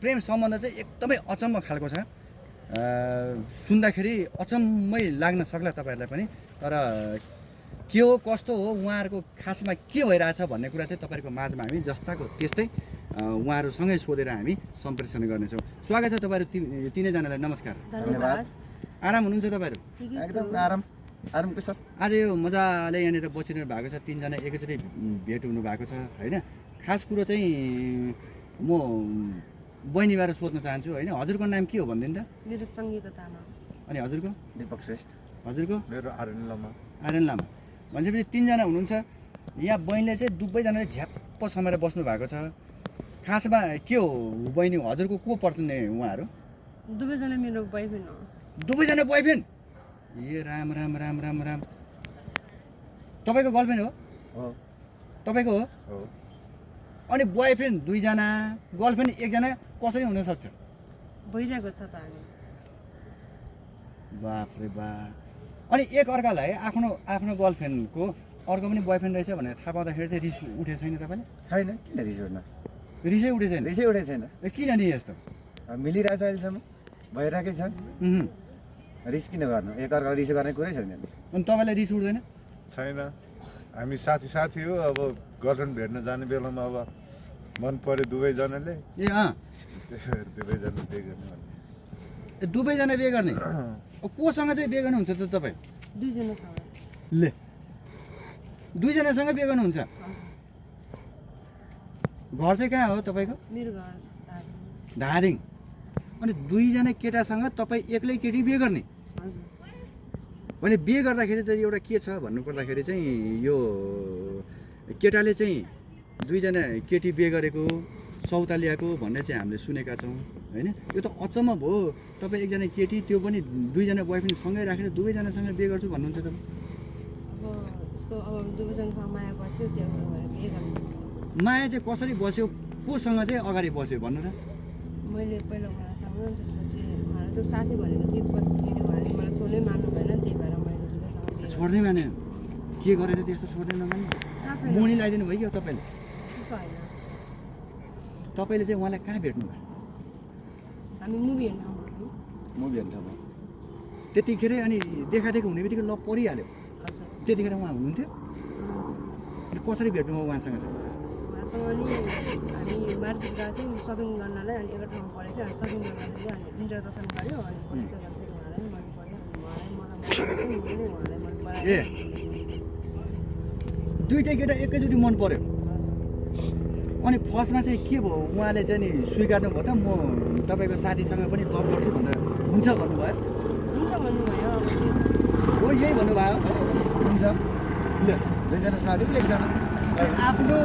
प्रेम सम्बन्ध चाहिँ एकदमै अचम्म खालको छ। सुन्दाखेरि अचम्मै लाग्न सक्ला तपाईँहरूलाई पनि, तर के हो कस्तो हो उहाँहरूको खासमा के भइरहेछ भन्ने कुरा चाहिँ तपाईँहरूको माझमा हामी जस्ताको त्यस्तै उहाँहरूसँगै सोधेर हामी सम्प्रेषण गर्नेछौँ। स्वागत छ तपाईँहरू तिनैजनालाई। नमस्कार, धन्यवाद। आराम हुनुहुन्छ तपाईँहरू? एकदम आरामको छ। आज यो मजाले यहाँनिर बसिरहनु भएको छ, तिनजना एकैचोटि भेट हुनुभएको छ होइन। खास कुरो चाहिँ म बहिनीबाट सोध्न चाहन्छु होइन, हजुरको नाम के हो भनिदिनु त? मेरो सङ्गीता तामाङ। अनि हजुरको? दीपक श्रेष्ठ। हजुरको? मेरो आर्यन लामा। आर्यन लामा। भनेपछि तिनजना हुनुहुन्छ। यहाँ बहिनीले चाहिँ दुवैजनाले झ्याप्प समाएर बस्नु भएको छ। खासमा के हो बहिनी, हजुरको को पर्छन् उहाँहरू? दुवैजना मेरो बोयफ्रेन्ड हो। दुवैजना बोयफ्रेन्ड? ए राम राम राम राम राम। तपाईँको गर्लफ्रेन्ड हो? हो। तपाईँको हो? हो। अनि बोयफ्रेन्ड दुईजना, गर्लफ्रेन्ड एकजना कसरी हुन सक्छ? भइरहेको छ त हामी। बाफ रे बा। अनि एक अर्कालाई आफ्नो आफ्नो गर्लफ्रेन्डको अर्को पनि बोयफ्रेन्ड रहेछ भनेर थाहा पाउँदाखेरि चाहिँ रिस उठेको छैन तपाईँले? छैन, किन रिस उठ्न? रिसै उठेको छैन? रिसै उठेको छैन। ए किन नि यस्तो? मिलिरहेछ अहिलेसम्म, भइरहेकै छ। रिस किन गर्नु? एक अर्कालाई रिस गर्ने कुरै छैन। अनि तपाईँलाई रिस उठ्दैन? छैन, हामी साथी हो। अब गर्लफ्रेन्ड भेट्न जाने बेलामा अब मन पर्यो दुवैजनाले, ए दुवैजना बिहे गर्ने भन्ने। ए दुवैजना बिहे गर्ने? कोसँग चाहिँ बिहे गर्नुहुन्छ त तपाईँ? दुईजनासँग। ले, दुईजनासँग बिहे गर्नुहुन्छ? हजुर। घर चाहिँ कहाँ हो तपाईँको? मेरो घर दार्जिलिङ। धादिङ। अनि दुईजना केटासँग तपाईँ एक्लै केटी बिहे गर्ने? हजुर। भने बिहे गर्दाखेरि चाहिँ एउटा के छ भन्नुपर्दाखेरि चाहिँ यो केटाले चाहिँ दुईजना केटी बिहे गरेको सौतालियाको भन्ने चाहिँ हामीले सुनेका छौँ होइन। यो त अचम्म भयो। तपाईँ एकजना केटी, त्यो पनि दुईजना बोयफ्रेन्ड सँगै राखेर दुवैजनासँग बिहे गर्छु भन्नुहुन्छ तपाईँ? अब यस्तो अब दुवैजनासँग माया बस्यो, त्यो भएर बिहे गर्नु। माया चाहिँ कसरी बस्यो, कोसँग चाहिँ अगाडि बस्यो भन्नु त? मैले पहिला उहाँसँग, त्यसपछि उहाँलाई चाहिँ साथी भनेको थिएँ, पछि फेरि उहाँले मलाई छोड्नै मान्नु भएन, त्यही भएर मैले दुवैसँग बिहे गरेँ। छोड्नै माने? के गरेर त्यस्तो छोड्नै नमान्ने? थाहा छैन, मुनि लगाइदिनु भयो कि तपाईँले? त्यस्तो होइन। तपाईँले चाहिँ उहाँलाई कहाँ भेट्नु भयो? हामी मुभी हेर्न आउँथ्यौँ। मुभी हेर्न ठाउँमा। त्यतिखेर अनि देखादेखि हुने बित्तिकै लभ परिहाल्यो? हजुर। त्यतिखेर उहाँ हुनुहुन्थ्यो? अनि कसरी भेट्नुभयो उहाँसँग चाहिँ? उहाँसँग नि हामी मार्केट गएको थियौँ सपिङ गर्नलाई, अनि एउटा ठाउँमा परेको थियो। अनि सपिङ गर्दाखेरि अनि इन्ट्रोडक्सन गऱ्यो, अनि परिचय गर्दाखेरि उहाँलाई पनि मन पऱ्यो, उहाँलाई मलाई मन पऱ्यो, उहाँलाई मन परायो। ए दुईटै केटा एकैचोटि मन पर्यो? अनि फर्स्टमा चाहिँ के भयो, उहाँले चाहिँ नि स्वीकार्नु भयो त म तपाईँको साथीसँग पनि लभ गर्छु भनेर हुन्छ भन्नुभयो? हुन्छ भन्नुभयो। हो यही भन्नुभयो? हुन्छ। दुईजना साथी, एकजना आफ्नो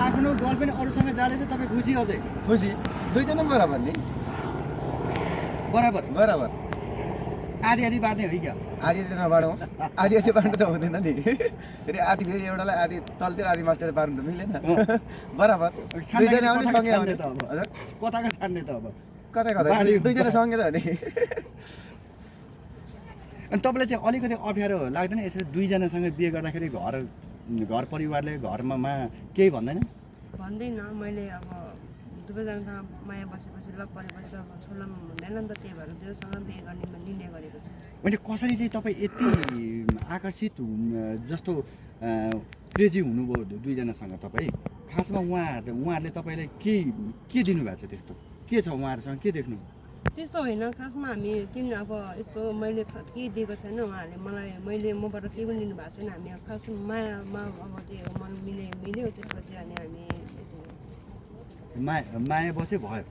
आफ्नो गर्लफ्रेन्ड अरूसँग जाँदैछ, तपाईँ खुसी अझै? खुसी। दुईजना बराबर नि? बराबर बराबर। आधी आधी बाँड्ने हो क्या? आधी नबाडौँ, आधी बाँड्नु त हुँदैन नि। फेरि आधी फेरि एउटालाई आधी तलतिर आधी मासतिर पार्नु त मिलेन। बराबर। दुईजना आउने सँगै आउने त। हजुर, कताको छान्ने त अब? कतै दुईजना सँगै त हो नि। अनि तपाईँलाई चाहिँ अलिकति अप्ठ्यारो लाग्दैन यसरी दुईजनासँग बिहे गर्दाखेरि? घर परिवारले घरमा केही भन्दैन? भन्दैन, मैले अब दुवैजनासँग माया बसेपछि लभ परेपछि अब छोड्न हुँदैन नि त, त्यही भएर दुवैसँग बिहे गर्ने निर्णय गरेको छु। भने कसरी चाहिँ तपाईँ यति आकर्षित जस्तो क्रेजी हुनुभयो दुईजनासँग तपाईँ? खासमा उहाँहरूले तपाईँलाई के दिनुभएको छ त्यस्तो? के छ उहाँहरूसँग, के देख्नु? त्यस्तो होइन, खासमा हामी अब यस्तो मैले केही दिएको छैन उहाँहरूले मैले मबाट केही पनि लिनु भएको छैन। हामी खास मायामा अब त्यो मन मिल्यो, त्यसपछि अनि हामी माया बस्यो भयो?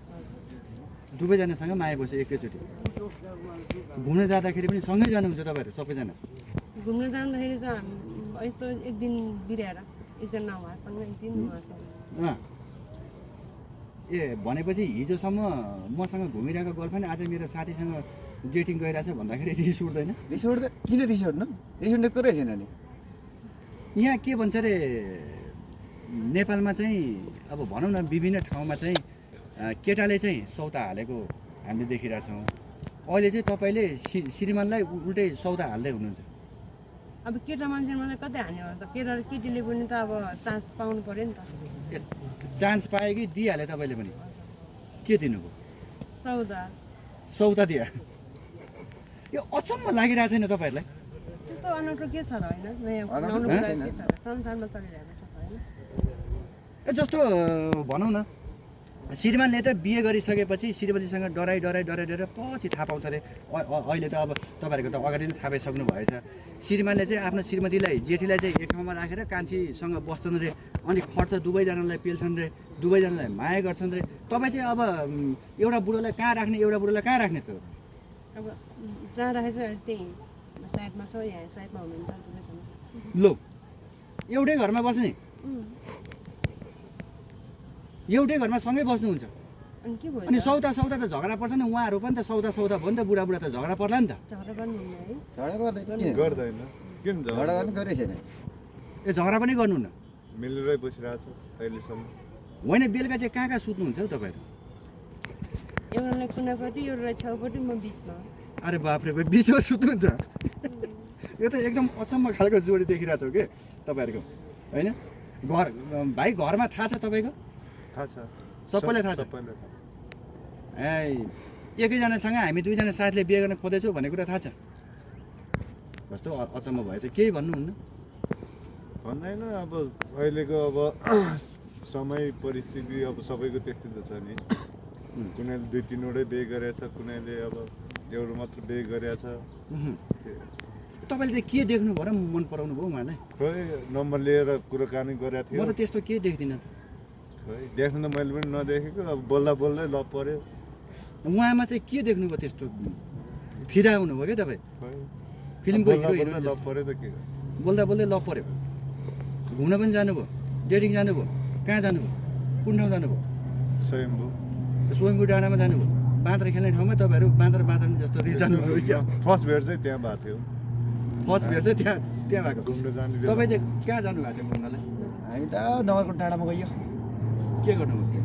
दुवैजनासँग माया बस्यो एकैचोटि? घुम्न जाँदाखेरि पनि सँगै जानुहुन्छ तपाईँहरू सबैजना? घुम्न जाँदाखेरि चाहिँ हामी यस्तो एक दिन बिराएर एकजना उहाँसँग, एक दिन उहाँसँग। ए भनेपछि हिजोसम्म मसँग घुमिरहेको गर्लफ्रेन्ड आज मेरो साथीसँग डेटिङ गइरहेछ भन्दाखेरि रिस उठ्दैन? रिस उठ्दैन, किन रिस उठ्नु? रिस उठ्ने कुरै छैन नि। यहाँ के भन्छ अरे नेपालमा चाहिँ अब भनौँ न विभिन्न ठाउँमा चाहिँ केटाले चाहिँ सौता हालेको हामीले देखिरहेछौँ। अहिले चाहिँ तपाईँले श्रीमानलाई उल्टै सौदा हाल्दै हुनुहुन्छ। अब केटा मान्छे मलाई कतै हान्यो त, केटीले पनि त अब चान्स पाउनु पर्यो नि त। चान्स पायो कि दिइहाले तपाईँले पनि? के दिनुभयो सौदा दिए यो अचम्म लागिरहेको छैन तपाईँहरूलाई त्यस्तो अनौठो के छ र होइन नयाँ अनौठो बनाउनु छैन। के छ र संसारमा चलिरहेको छ होइन ए जस्तो भनौँ न श्रीमानले त बिहे गरिसकेपछि श्रीमतीसँग डराइ पछि थाहा पाउँछ अरे अहिले त अब तपाईँहरूको त अगाडि नै थाहा पाइसक्नु भएछ श्रीमानले चाहिँ आफ्नो श्रीमतीलाई जेठीलाई चाहिँ एक ठाउँमा राखेर कान्छीसँग बस्छन् रे अनि खर्च दुवैजनालाई पेल्छन् रे दुवैजनालाई माया गर्छन् रे तपाईँ चाहिँ अब एउटा बुढोलाई कहाँ राख्ने एउटा बुढोलाई कहाँ राख्ने त अब जहाँ राखेछ त्यही साइडमा छ यहाँ साइडमा हुनुहुन्छ दुवैसँग लो एउटै घरमा बस्ने एउटै घरमा सँगै बस्नुहुन्छ अनि के भयो अनि सौदा त झगडा पर्छ नि उहाँहरू पनि त सौदा भयो नि त बुढा त झगडा पर्ला नि त झगडा गर्नुहुन्न है झगडा गर्दैन किन? गर्दैन किन झगडा गर्नु गरेको छैन ए झगडा पनि गर्नुहुन्न मिलेरै बसिरहेको छ अहिलेसम्म होइन बेलुका चाहिँ कहाँ सुत्नुहुन्छ हौ तपाईँहरू एउटालाई कुनापट्टि एउटालाई छेउपट्टि म बिचमा अरे बाफ्रे बिचमा सुत्नुहुन्छ यो त एकदम अचम्म खालको जोडी देखिरहेको छौ कि तपाईँहरूको होइन घर भाइ घरमा थाहा छ तपाईँको थाहा छ सबैलाई थाहा छ सबैलाई थाहा छ। ए एकैजनासँग हामी दुईजना साथीले बिहे गर्न खोज्दैछौँ भन्ने कुरा थाहा छ कस्तो अचम्म भएछ केही भन्नुहुन्न भन्दैन अब अहिलेको अब समय परिस्थिति अब सबैको त्यस्तै त छ नि कुनैले 2-3वटै बिहे गरेछ कुनैले अब एउटा मात्र बिहे गरेछ तपाईँले चाहिँ के देख्नु भयो र मन पराउनु भयो उहाँलाई खोइ नम्बर लिएर कुराकानी गरेको म थियो त त्यस्तो केही देख्दिनँ खोइ देख्नु त मैले पनि नदेखेको अब बोल्दा बोल्दै ल पर्यो उहाँमा चाहिँ के देख्नुभयो त्यस्तो फिरा हुनुभयो क्या तपाईँ खोइ फिल्मको बोल्दा हिरो बोल्दै ल पर्यो त के बोल्दा ल पऱ्यो घुम्न पनि जानुभयो डेटिङ जानुभयो कहाँ जानुभयो कुन ठाउँ जानुभयो स्वयम्भू स्वयम्भू डाँडामा जानुभयो बाँदर खेल्ने ठाउँमा तपाईँहरू बाँदर जस्तो जानुभयो क्या फर्स्ट भेट चाहिँ त्यहाँ भएको थियो फर्स्ट भेट चाहिँ त्यहाँ भएको घुम्न जाने बेला। तपाईँ चाहिँ कहाँ जानुभएको थियो घुम्नलाई हामी त नगरकोट डाँडामा गयो के गर्नुभयो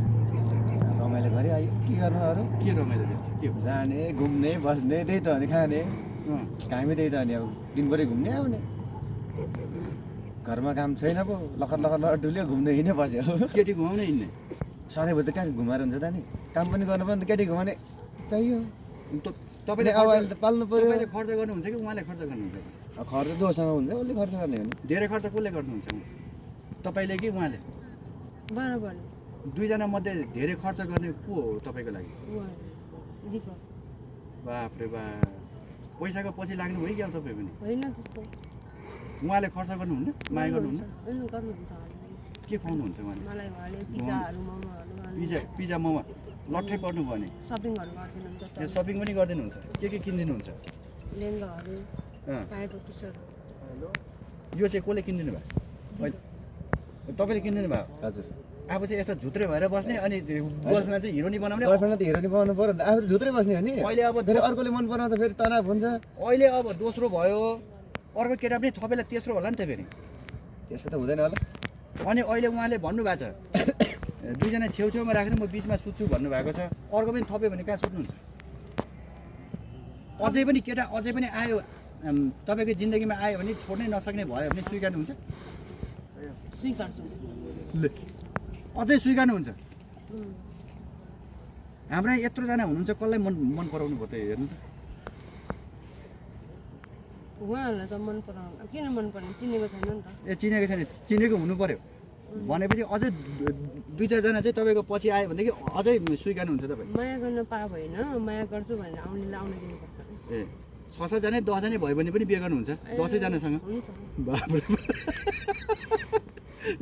रमाइलो गऱ्यो आयो के गर्नु अरू के रमाइलो थियो के हो जाने घुम्ने बस्ने त्यही त हो नि खाने अँ, हामी त्यही त हो नि अब दिनभरि घुम्ने आउने घरमा काम छैन पो लखर डुल्यो घुम्दै हिँड्यो बस्यो केटी घुमाउने हिँड्ने सधैँभरि त कहाँ घुमाएर हुन्छ त नि काम पनि गर्नु पर्यो नि त केटी घुमाउने चाहियो तपाईँले अब अहिले त पाल्नु पर्यो तपाईँले खर्च गर्नुहुन्छ कि उहाँले खर्च गर्नुहुन्छ अब खर्च जोसँग हुन्छ उसले खर्च गर्ने हो नि धेरै खर्च कसले गर्नुहुन्छ तपाईँले कि उहाँले बराबर दुईजना मध्ये धेरै खर्च गर्ने को हो तपाईँको लागि उहाँहरू दिपक बाफ्रे बा पैसाको पछि लाग्नु भयो क्या तपाईँ पनि होइन त्यस्तो उहाँले खर्च गर्नुहुन्न माया गर्नुहुन्न होइन गर्नुहुन्छ उहाँले। के खुवाउनुहुन्छ उहाँले मलाई उहाँले पिज्जाहरू मोमोहरू पिज्जा मोमो लट्ठै पर्नु भयो भने सपिङहरू गरिदिनुहुन्छ त्यो सपिङ पनि गरिदिनुहुन्छ के किनिदिनुहुन्छ लेङ्गाहरू अँ, प्यान्ट टी सर्ट यो चाहिँ कसले किनिदिनु भयो अहिले तपाईँले किनिदिनु भयो हजुर अब चाहिँ यस्तो झुत्रे भएर बस्ने अनि गर्लफ्रेन्ड चाहिँ हिरोनी बनाउने गर्लफ्रेन्डलाई त हेरेर बनाउनु पर्यो नि त अब त झुत्रै बस्ने हो नि अहिले अब फेरि अर्कोले मन पराउँछ फेरि तनाव हुन्छ अहिले अब दोस्रो भयो अर्को केटा पनि थपेला तेस्रो होला नि त फेरि त्यस्तो त हुँदैन होला अनि अहिले उहाँले भन्नुभएको छ दुईजना छेउछेउमा राखेर म बिचमा सुत्छु भन्नुभएको छ अर्को पनि थप्यो भने कहाँ सुत्नुहुन्छ अझै पनि केटा अझै पनि आयो तपाईँको जिन्दगीमा आयो भने छोड्नै नसक्ने भयो भने स्वीकार्नुहुन्छ स्वीकार्छु ले अझै स्वीकार्नुहुन्छ हाम्रा यत्रोजना हुनुहुन्छ कसलाई मन पराउनु भयो त हेर्नु त उहाँहरूलाई त मन पराउनु किन मन पराउनु चिनेको छैन नि त ए चिनेको छैन चिनेको हुनु पर्यो भनेपछि अझै दुई चारजना चाहिँ तपाईँको पछि आयो भनेदेखि अझै स्वीकार्नुहुन्छ तपाईँ माया गर्न पाए भएन माया गर्छु भनेर आउनेलाई आउन दिनुपर्छ ए 6-7जना 10जना भयो भने पनि बिहे गर्नुहुन्छ 10जनासँग हुन्छ बाफ्रे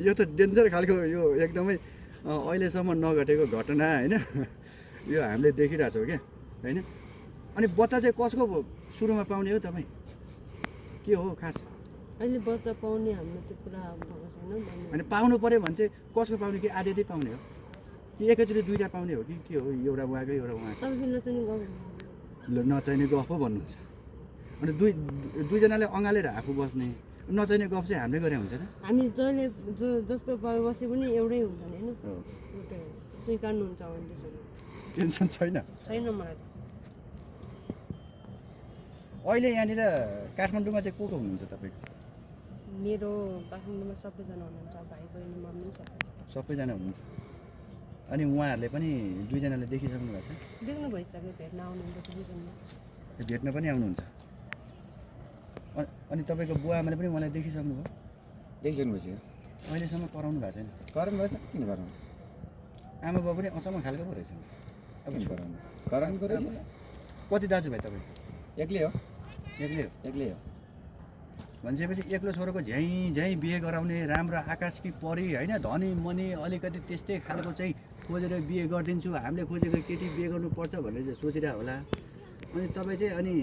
यो त डेन्जर खालको यो एकदमै अहिलेसम्म नघटेको घटना होइन यो हामीले देखिरहेको छौँ क्या होइन अनि बच्चा चाहिँ कसको सुरुमा पाउने हो तपाईँ के हो खास अहिले बच्चा पाउने हाम्रो त्यो कुरा भएको छैन भन्नु। अनि पाउनु पऱ्यो भने चाहिँ कसको पाउने कि आधी आधी पाउने हो कि एकैचोटि दुईवटा पाउने हो कि के हो एउटा उहाँको एउटा उहाँको तपाईँले नचाहिने गफ नचाहिने गफ हो भन्नुहुन्छ अनि दुईजनाले अँगालेर आफू बस्ने नचाहिने गफ चाहिँ हामीले गरे हुन्छ त हामी जहिले जसको बसे पनि एउटै हुन्छ नि होइन एउटै हो स्वीकार्नुहुन्छ भने त्यसो टेन्सन छैन छैन मलाई त अहिले यहाँनिर काठमाडौँमा चाहिँ को हुनुहुन्छ तपाईँको मेरो काठमाडौँमा सबैजना हुनुहुन्छ भाइ बहिनी मम्मी सबै सबैजना हुनुहुन्छ अनि उहाँहरूले पनि दुईजनाले देखिसक्नु भएको छ देख्नु भइसक्यो भेट्न आउनुहुन्छ दुईजना भेट्न पनि आउनुहुन्छ अनि तपाईँको बुवा आमाले पनि उहाँलाई देखिसक्नुभयो देखिसक्नु भएछ अहिलेसम्म कराउनु भएको छैन गराउनु भएछ किन गराउनु आमा बाउ पनि अचम्म खालको पो रहेछ अब किन गराउनु गराउनुको रहेछ कति दाजुभाइ तपाईँ एक्लै हो एक्लै हो एक्लै हो भनेपछि एक्लो छोरोको झ्याइ झ्याइ बिहे गराउने राम्रो आकाश कि परी होइन धनी मनी अलिकति त्यस्तै खालको चाहिँ खोजेर बिहे गरिदिन्छु हामीले खोजेको केटी बिहे गर्नुपर्छ भनेर चाहिँ सोचिरहेको होला अनि तपाईँ चाहिँ अनि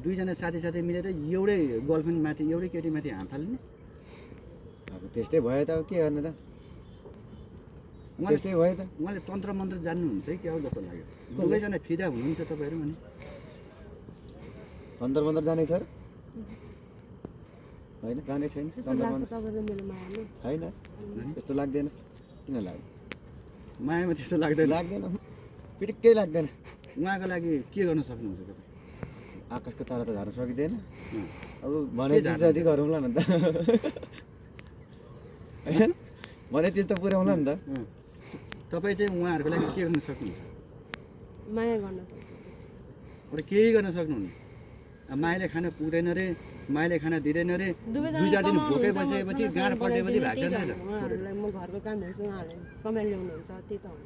दुईजना साथी साथी मिलेर एउटै गर्लफ्रेन्ड माथि एउटै केटीमाथि हाम फाल्ने अब त्यस्तै भयो त अब के गर्ने त उहाँले त्यस्तै भयो त उहाँले तन्त्र मन्त्र जान्नुहुन्छ है क्या हो जस्तो लाग्यो दुवैजना फिदा हुनुहुन्छ तपाईँहरू भने तन्तर मन्तर जाने छ र होइन जाने छैन त्यस्तो तन्तर लाग्छ मन्तर तपाईँको मेरो मायामा छैन त्यस्तो लाग्दैन किन लाग्दैन मायामा त्यस्तो लाग्दैन लाग्दैन पिटिक्कै लाग्दैन उहाँको लागि के गर्न सक्नुहुन्छ तपाईँ आकाशको तारा त झार्न सकिँदैन अँ। अब भने के चिज झार्नु? जति गरौँला नि त होइन भने चिज त पुर्याउँला नि त अँ। तपाईँ चाहिँ उहाँहरूको लागि के गर्न सक्नुहुन्छ माया गर्न सक्छ अरू केही गर्न सक्नुहुन्न अब मायाले खाना पुग्दैन रे मायाले खाना दिँदैन रे दुई चार दिन भोकै बसेपछि गाँड पल्टेपछि भाग्छ नि त उहाँहरूलाई म घरको काम हेर्छु उहाँहरूले कमेन्ट ल्याउनुहुन्छ त्यही त हो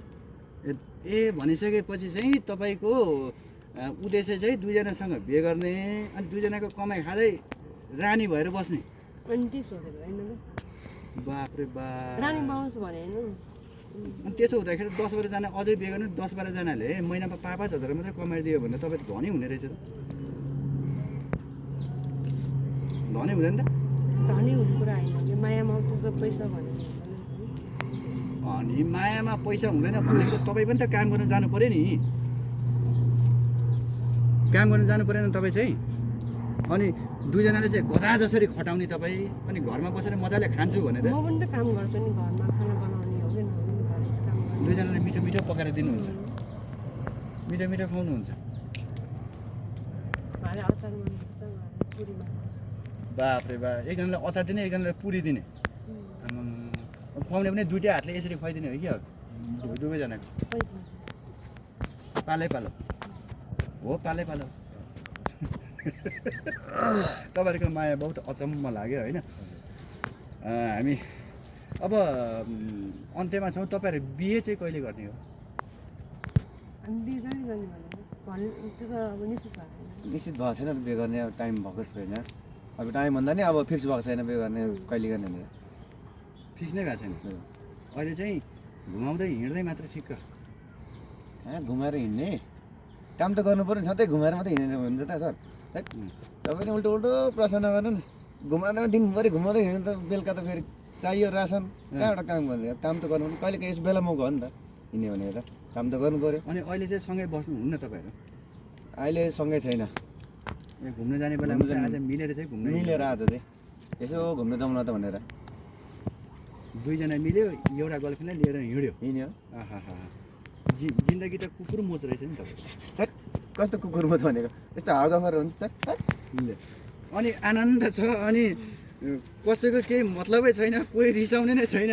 ए भनिसकेपछि चाहिँ तपाईँको उद्देश्य चाहिँ दुईजनासँग बिहे गर्ने अनि दुईजनाको कमाइ खाँदै रानी भएर बस्ने अनि त्यो सोधेको होइन बाफ्रे बाप रानी पाउँछु भने होइन अनि त्यसो हुँदाखेरि 10-12जना अझै बिहे गर्ने 10-12जनाले महिनामा 5,000 मात्रै कमाइदियो भने तपाईँ त धनी हुने रहेछ त धनी हुँदैन त धनी हुने कुरा होइन यो मायामा त्यस्तो पैसा भनेको अनि मायामा पैसा हुँदैन भनेको तपाईँ पनि त काम गर्न जानु पऱ्यो नि काम गर्न जानु परेन तपाईँ चाहिँ अनि दुईजनाले चाहिँ गधा जसरी खटाउने तपाईँ अनि घरमा बसेर मजाले खान्छु भनेर म पनि त काम गर्छु नि घरमा खाना बनाउने हो कि नहुने घरमा काम गर्ने दुईजनाले मिठो मिठो पकाएर दिनुहुन्छ मिठो मिठो खुवाउनुहुन्छ उहाँले अचार मनपर्छ उहाँले पुरी मनपर्छ बाफ्रे बा एकजनाले अचार दिने एकजनाले पुरी दिने आमामा। अब खुवाउने पनि दुइटै हातले यसरी खुवाइदिने हो कि अब दुवैजनाको पालै पालो हो पालै पालो तपाईँहरूको माया बहुत अचम्म लाग्यो होइन हामी अब अन्त्यमा छौँ तपाईँहरू बिहे चाहिँ कहिले गर्ने हो अनि बिहे कहिले गर्ने भने त्यो त अब निश्चित निश्चित भएको छैन भएको छैन बिहे गर्ने अब टाइम भएको छैन अब टाइम भन्दा नि अब फिक्स भएको छैन बिहे गर्ने कहिले गर्ने भनेर फिक्स नै भएको छैन अहिले चाहिँ घुमाउँदै हिँड्दै मात्र ठिक्क घुमाएर हिँड्ने काम त गर्नु पऱ्यो नि सधैँ घुमाएर मात्रै हिँड्ने हुन्छ त सर तपाईँले उल्टो उल्टो प्रश्न नगर्नु नि घुमाउँदा दिनभरि घुमाउँदै हिँड्नु त बेलुका त फेरि चाहियो रासन कहाँबाट काम गर्ने काम त गर्नु कहिले काहीँ यस बेला मौका हो नि त हिँड्यो भने त काम त गर्नु पऱ्यो अनि अहिले चाहिँ सँगै बस्नुहुन्न तपाईँहरू अहिले सँगै छैन ए घुम्न जाने बेलामा चाहिँ आज मिलेर चाहिँ घुम्न मिलेर आज चाहिँ यसो घुम्न जाउँ न त भनेर दुईजना मिल्यो एउटा गर्लफ्रेन्डलाई लिएर हिँड्यो हिँड्यो आहा जिन्दगी त कुकुर मोच रहेछ नि तपाईँ सर कस्तो कुकुर मत भनेको यस्तो हावागर हुन्छ सर अनि आनन्द छ अनि कसैको केही मतलबै छैन कोही रिसाउने नै छैन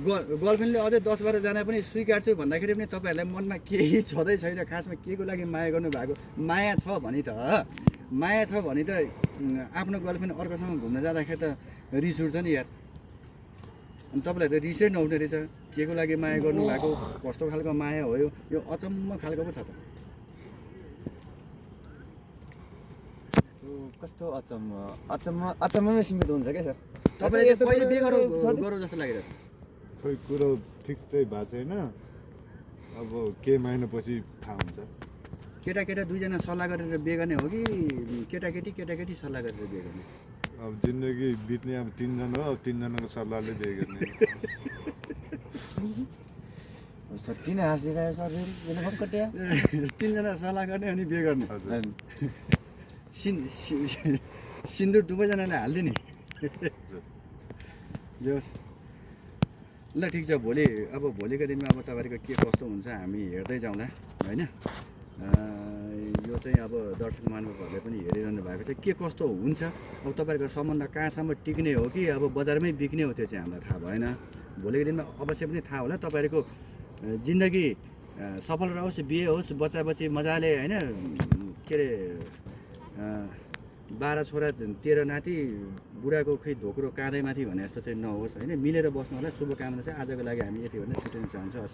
गर्लफ्रेन्डले अझै 10-12जना पनि स्वीकार्छु भन्दाखेरि पनि तपाईँहरूलाई मनमा केही छँदै छैन खासमा के को लागि माया गर्नुभएको माया छ भने त आफ्नो गर्लफ्रेन्ड अर्कोसँग घुम्न जाँदाखेरि त रिस उठ्छ नि यार अनि तपाईँलाई त रिसै नउठ्ने रहेछ के को लागि माया गर्नुभएको कस्तो खालको माया हो यो अचम्म खालको पो छ त कस्तो अचम्ममै सीमित हुन्छ क्या सर तपाईँले चाहिँ पहिले बिहे गरौँ जस्तो लागिरहेछ खै कुरो फिक्स चाहिँ भएको छैन अब के महिनापछि थाहा हुन्छ केटा दुईजना सल्लाह गरेर बिहे गर्ने हो कि केटाकेटी सल्लाह गरेर बिहे गर्ने अब जिन्दगी बित्ने अब 3 जना हो अब 3 जनाको सल्लाहले बिहे गर्ने सर किन हाँसिरहेको सर फेरि कटिया 3जना सल्लाह गर्ने अनि बिहे गर्ने हजुर सिन्दुर दुवैजनाले हालिदिने जोस् ल ठिक छ भोलिको दिनमा अब तपाईँहरूको के कस्तो हुन्छ हामी हेर्दै जाउँला होइन यो चाहिँ अब दर्शक महानुभावहरूले पनि हेरिरहनु भएको छ के कस्तो हुन्छ अब तपाईँहरूको सम्बन्ध कहाँसम्म टिक्ने हो कि अब बजारमै बिक्ने हो त्यो चाहिँ हामीलाई थाहा भएन भोलिको दिनमा अवश्य पनि थाहा होला तपाईँहरूको जिन्दगी सफल रहोस्, बिहे होस्, बच्चा बच्ची मजाले होइन के अरे 12 छोरा 13 नाति बुढाको खै धोक्रो काँधैमाथि भने जस्तो चाहिँ नहोस् होइन, मिलेर बस्नु होला। शुभकामना चाहिँ आजको लागि हामी यति भन्दै छुट्याउन चाहन्छौँ।